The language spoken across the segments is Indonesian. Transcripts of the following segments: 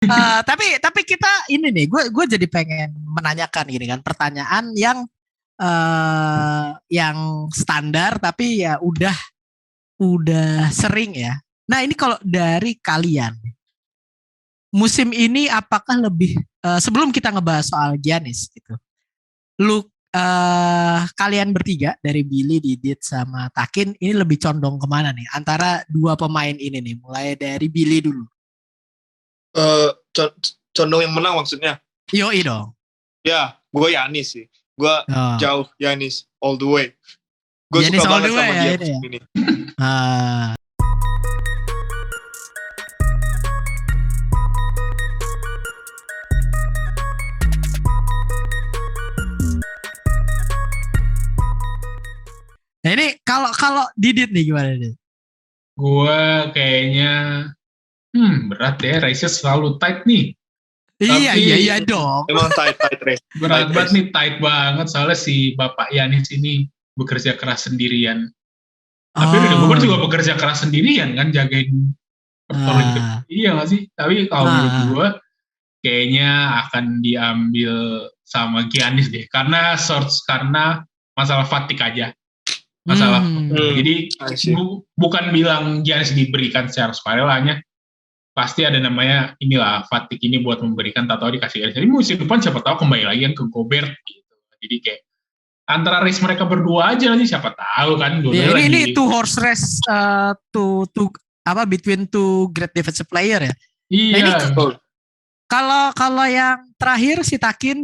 Tapi kita ini nih, gue jadi pengen menanyakan gini kan, pertanyaan yang standar tapi ya udah sering ya. Nah ini kalau dari kalian musim ini apakah lebih sebelum kita ngebahas soal Giannis gitu, lu kalian bertiga dari Billy, Didit sama Takin ini lebih condong kemana nih antara dua pemain ini nih? Mulai dari Billy dulu. Eh, Condong yang menang maksudnya? Yoi dong. Ya, gue Yanis sih. Gue jauh Yanis all the way. Gue suka banget sama dia musim ini. Nah ini kalau Didit nih gimana nih? Gue kayaknya berat ya, race selalu tight nih. Iya dong. Emang tight race. Berat banget nih, tight banget soalnya si Bapak Yanis ini bekerja keras sendirian. Tapi Rudy Gobert juga bekerja keras sendirian kan, jagain performa. Iya nggak sih? Tapi kalau menurut gue kayaknya akan diambil sama Giannis deh, karena masalah fatigue aja. Jadi bukan bilang Giannis diberikan secara sukarelanya, pasti ada namanya inilah fatigue ini buat memberikan, tahu dikasih Giannis. Jadi musim depan siapa tahu kembali lagi ke Gobert gitu. Jadi kayak antara race mereka berdua aja nanti, siapa tahu kan. Ini two horse race between two great defensive player ya. Iya. Nah, kalau yang terakhir si Takin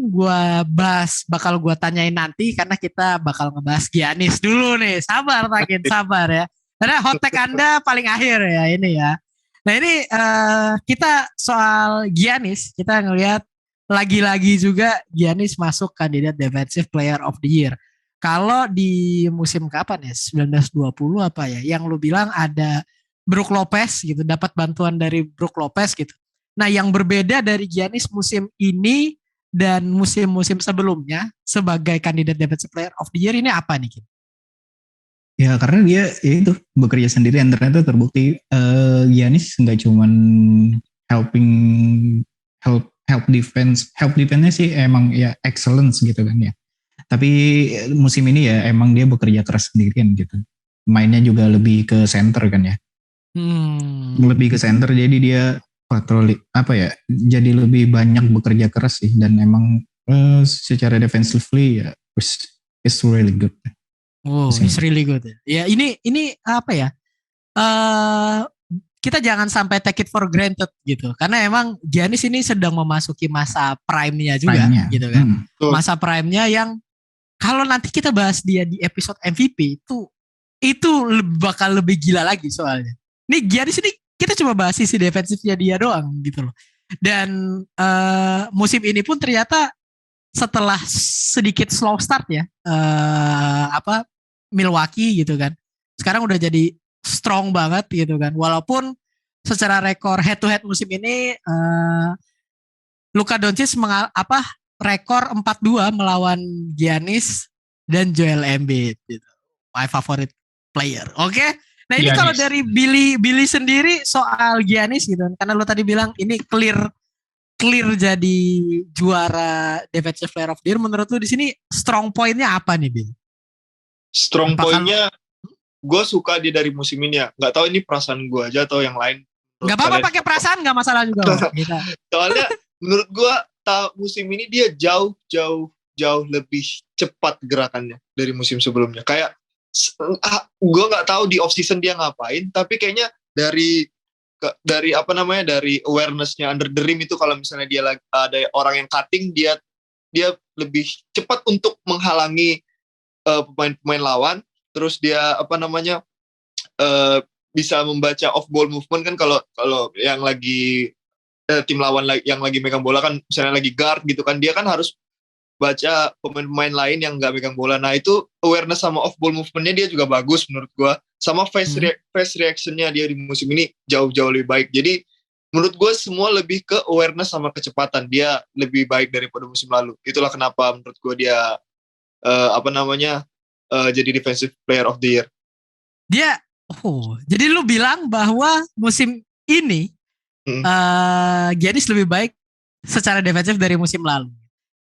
bakal gue tanyain nanti karena kita bakal ngebahas Giannis dulu nih. Sabar Takin, sabar ya. Karena hot take Anda paling akhir ya ini ya. Nah ini kita soal Giannis, kita ngelihat lagi-lagi juga Giannis masuk kandidat Defensive Player of the Year. Kalau di musim kapan ya? 1920 apa ya? Yang lu bilang ada Brook Lopez gitu, dapat bantuan dari Brook Lopez gitu. Nah yang berbeda dari Giannis musim ini dan musim-musim sebelumnya sebagai kandidat Defensive Player of the Year ini apa nih? Ya karena dia itu bekerja sendirian, ternyata terbukti Giannis nggak cuman help defense-nya sih emang ya excellence gitu kan ya. Tapi musim ini ya emang dia bekerja keras sendirian gitu. Mainnya juga lebih ke center kan ya. Lebih ke center, jadi dia patroli jadi lebih banyak bekerja keras sih, dan emang secara defensively ya it's really good. It's really good. Ya ini apa ya? Kita jangan sampai take it for granted gitu, karena emang Giannis ini sedang memasuki masa prime-nya juga gitu kan. Masa prime-nya yang kalau nanti kita bahas dia di episode MVP itu bakal lebih gila lagi soalnya. Nih Giannis ini kita cuma bahas sisi defensifnya dia doang gitu loh. Dan musim ini pun ternyata setelah sedikit slow start ya, Milwaukee gitu kan, sekarang udah jadi strong banget gitu kan. Walaupun secara rekor head to head musim ini Luka Doncic rekor 4-2 melawan Giannis dan Joel Embiid gitu. My favorite player. Oke. Nah ini kalau dari Billy sendiri soal Giannis gitu, karena lo tadi bilang ini clear jadi juara Defensive Player of the Year. Menurut lo di sini strong point-nya apa nih, Bill? Strong point-nya gue suka dia dari musim ini ya. Gak tahu ini perasaan gue aja atau yang lain. Gak apa-apa pakai perasaan, gak masalah juga. Soalnya menurut gue musim ini dia jauh lebih cepat gerakannya dari musim sebelumnya. Kayak gue nggak tahu di off season dia ngapain, tapi kayaknya dari awareness-nya under the rim itu, kalau misalnya dia ada orang yang cutting, dia lebih cepat untuk menghalangi pemain lawan. Terus dia bisa membaca off ball movement kan, kalau yang lagi tim lawan yang lagi megang bola kan, misalnya lagi guard gitu kan, dia kan harus baca pemain-pemain lain yang gak megang bola. Nah itu awareness sama off ball movementnya dia juga bagus menurut gue. Sama fast reactionnya dia di musim ini jauh lebih baik. Jadi menurut gue semua lebih ke awareness sama kecepatan. Dia lebih baik daripada musim lalu. Itulah kenapa menurut gue dia jadi defensive player of the year. Jadi lu bilang bahwa musim ini Giannis lebih baik secara defensif dari musim lalu.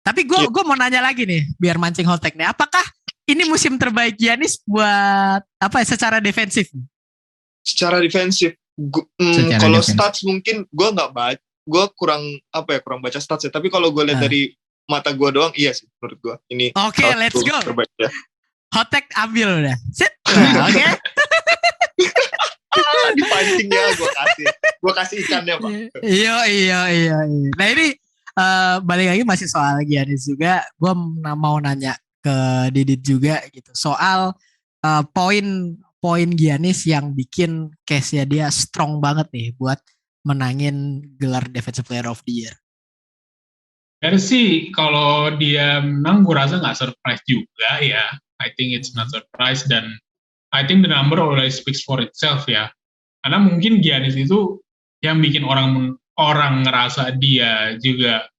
Tapi gue mau nanya lagi nih, biar mancing hot take nih. Apakah ini musim terbaik Giannis buat secara defensif? Secara defensif, kalau stats mungkin gue nggak baca, gue kurang baca stats ya. Tapi kalau gue lihat dari mata gue doang, iya sih menurut gue ini. Oke, let's go. Terbaik, ya. Hot take ambil udah. Sit. Oke. Dipancing ya, gue kasih ikannya Pak. Iya. Nah ini balik lagi masih soal Giannis juga. Gue mau nanya ke Didit juga gitu soal poin Giannis yang bikin case-nya dia strong banget nih buat menangin gelar Defensive Player of the Year. Sih kalau dia menang gue rasa nggak surprise juga ya. I think it's not surprise dan I think the number already speaks for itself ya. Karena mungkin Giannis itu yang bikin orang ngerasa dia juga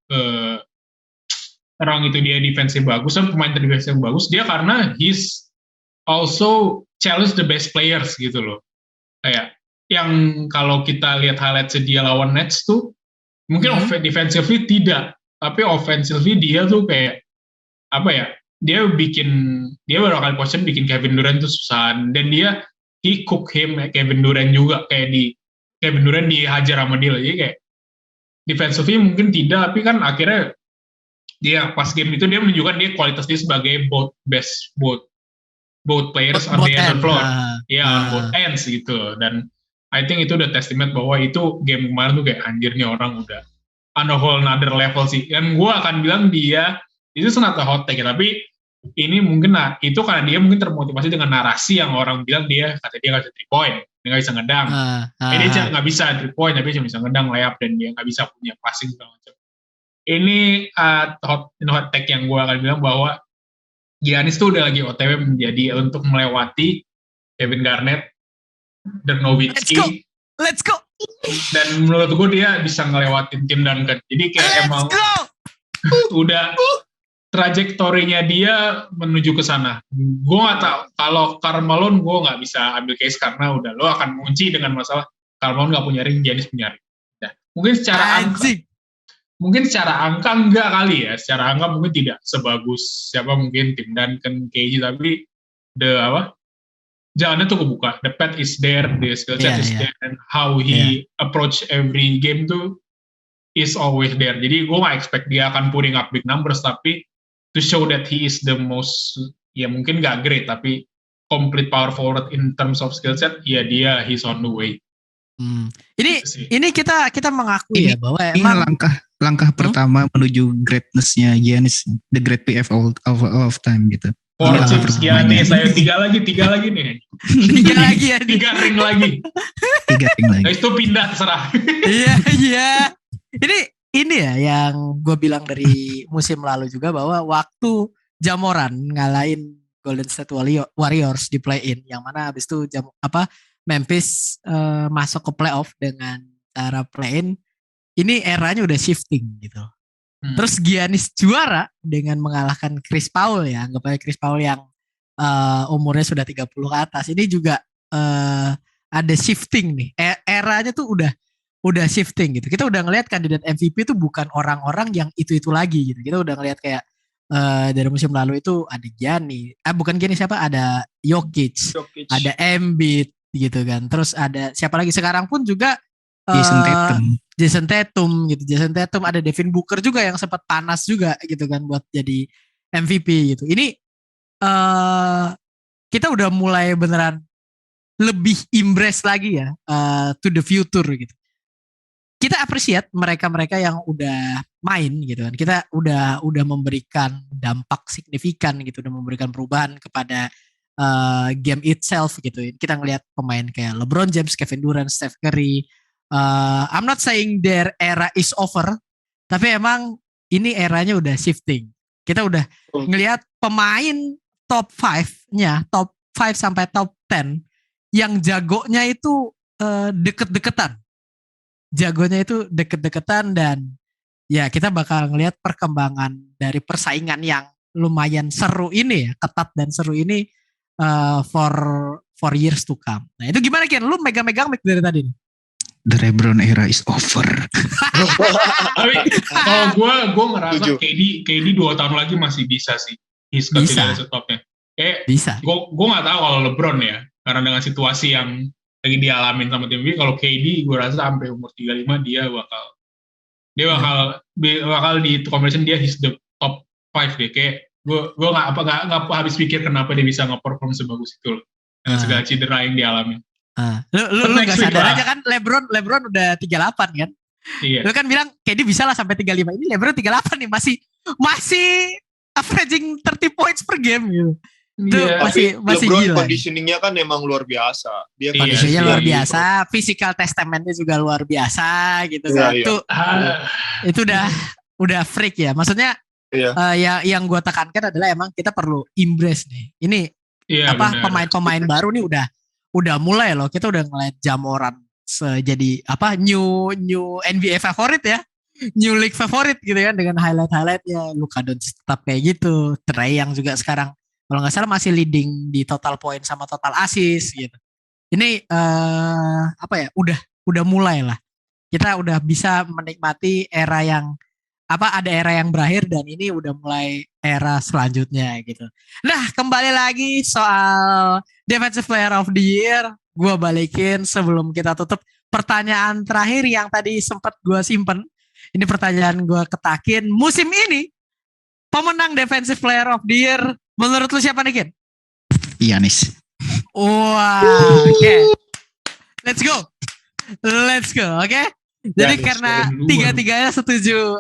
orang itu dia defensive bagus, pemain defensive bagus dia karena he's also challenge the best players gitu loh. Kayak yang kalau kita lihat highlight dia lawan Nets tuh mungkin defensively tidak, tapi offensively dia tuh kayak dia baru kali possession bikin Kevin Durant tuh susah dan he cook him Kevin Durant juga kayak Kevin Durant dihajar sama dia, jadi kayak defensively mungkin tidak, tapi kan akhirnya dia pas game itu dia menunjukkan dia kualitas dia sebagai both players on the end floor, on both ends gitu. Dan I think itu udah testament bahwa itu game kemarin tuh kayak anjirnya orang udah on a whole another level sih. Dan gue akan bilang dia itu sangat hot take, tapi ini mungkin itu karena dia mungkin termotivasi dengan narasi yang orang bilang dia nggak bisa 3 point, dia nggak bisa ngedang. Dia nggak bisa 3 point, tapi cuma bisa ngedang layup dan dia nggak bisa punya passing segala macam. Ini hot take yang gue akan bilang bahwa Giannis tuh udah lagi OTW menjadi untuk melewati Kevin Garnett, Dirk Nowitzki. Let's go. Dan menurut gue dia bisa ngelewatin Tim Duncan. Jadi kayak emang udah trajektorinya dia menuju ke sana. Gue nggak tahu kalau Karl Malone gue nggak bisa ambil case karena udah lo akan mengunci dengan masalah Karl Malone nggak punya ring, Giannis punya ring. Nah, mungkin secara angka enggak kali ya. Secara angka mungkin tidak sebagus mungkin Tim Duncan, KG, tapi jalannya tuh kebuka. The path is there, the skill set is there, and how he approach every game tuh is always there. Jadi gue gak expect dia akan putting up big numbers, tapi to show that he is the most, ya mungkin gak great, tapi complete power forward in terms of skill set, ya he's on the way. Ini kita mengakui ya bahwa emang langkah pertama menuju greatness-nya Giannis, the great PF of time gitu. Giannis, saya 3 lagi nih. 3 lagi ya. 3 ring lagi. 3 ring lagi. Nah, itu pindah terserah. Iya. Ini ya yang gue bilang dari musim lalu juga bahwa waktu Jamoran ngalahin Golden State Warriors di play-in, yang mana habis itu Memphis masuk ke playoff dengan cara play-in, ini eranya udah shifting gitu. Terus Giannis juara dengan mengalahkan Chris Paul ya, anggap aja Chris Paul yang umurnya sudah 30 ke atas. Ini juga ada shifting nih. Eranya tuh udah shifting gitu. Kita udah ngelihat kandidat MVP itu bukan orang-orang yang itu lagi gitu. Kita udah ngelihat kayak dari musim lalu itu ada Giannis, bukan Giannis siapa? Ada Jokic. Ada Embiid gitu kan. Terus ada siapa lagi sekarang pun juga Jason Tatum gitu. Jason Tatum, ada Devin Booker juga yang sempat panas juga gitu kan buat jadi MVP gitu. Ini kita udah mulai beneran lebih embrace lagi ya to the future gitu. Kita appreciate mereka-mereka yang udah main gitu kan. Kita udah memberikan dampak signifikan gitu, udah memberikan perubahan kepada game itself gitu. Kita ngelihat pemain kayak LeBron James, Kevin Durant, Steph Curry. I'm not saying their era is over, tapi emang ini eranya udah shifting. Kita udah ngelihat pemain top 5-nya, top 5 sampai top 10 yang jagonya itu deket-deketan. Jagonya itu deket-deketan dan ya kita bakal ngelihat perkembangan dari persaingan yang lumayan seru ini ya, ketat dan seru ini for years to come. Nah itu gimana Ken? Lu megang-megang mic dari tadi nih? The LeBron era is over. Tapi kalau gue ngerasa Setuju. KD 2 tahun lagi masih bisa sih. He's Bisa. considered topnya. Kayak Bisa. gue nggak tahu kalau LeBron ya, karena dengan situasi yang lagi dialamin sama tim ini, kalau KD gue rasa sampai umur 35 dia bakal di competition dia he's the top 5 deh. Kayak gue nggak habis pikir kenapa dia bisa nge-perform sebagus itu loh, dengan segala cedera yang dialami. Lu Next gak week sadar lah. aja kan LeBron udah 38 kan? Iya. Lu kan bilang KD bisa lah sampai 35. Ini LeBron 38 nih, masih averaging 30 points per game gitu. Itu Iya. masih LeBron gila. conditioningnya kan emang luar biasa. Dia Iya, Kondisinya iya, luar iya. biasa, physical testamentnya juga luar biasa gitu Iya, kan. iya. Itu udah freak ya. Maksudnya Iya. yang gue tekankan adalah emang kita perlu embrace nih. Ini Iya, benar. pemain-pemain baru nih udah mulai loh. Kita udah ngeliat Jamoran jadi new NBA favorit ya. New league favorit gitu kan, dengan highlight-highlightnya. Luka Doncic tetap kayak gitu. Trae yang juga sekarang kalau nggak salah masih leading di total point sama total assist gitu. Ini udah mulai lah. Kita udah bisa menikmati era yang ada era yang berakhir dan ini udah mulai era selanjutnya gitu. Nah, kembali lagi soal Defensive Player of the Year, gue balikin sebelum kita tutup pertanyaan terakhir yang tadi sempat gue simpen. Ini pertanyaan gue ketakin, musim ini pemenang Defensive Player of the Year menurut lu siapa nih, Kin? Giannis. Wah, oke. Let's go, oke? Jadi Giannis karena dari luar. tiga-tiganya setuju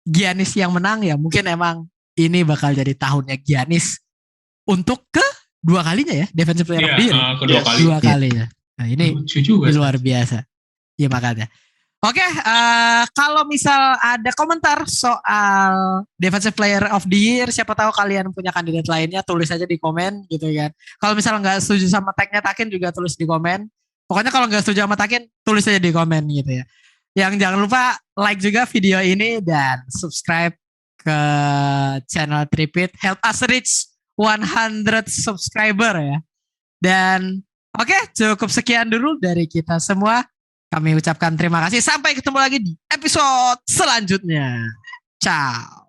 Giannis yang menang ya, mungkin emang ini bakal jadi tahunnya Giannis untuk kedua kalinya ya Defensive Player of the Year. Kedua Yes. kali. Dua kali ya. Nah, ini Lucu juga. luar biasa. Iya makanya. Oke, kalau misal ada komentar soal Defensive Player of the Year, siapa tahu kalian punya kandidat lainnya, tulis aja di komen gitu kan. Kalau misal nggak setuju sama tagnya Takin juga tulis di komen. Pokoknya kalau nggak setuju sama Takin, tulis aja di komen gitu ya. Yang jangan lupa like juga video ini dan subscribe ke channel Tripit. Help us reach 100 subscriber ya. Dan oke, cukup sekian dulu dari kita semua. Kami ucapkan terima kasih. Sampai ketemu lagi di episode selanjutnya. Ciao.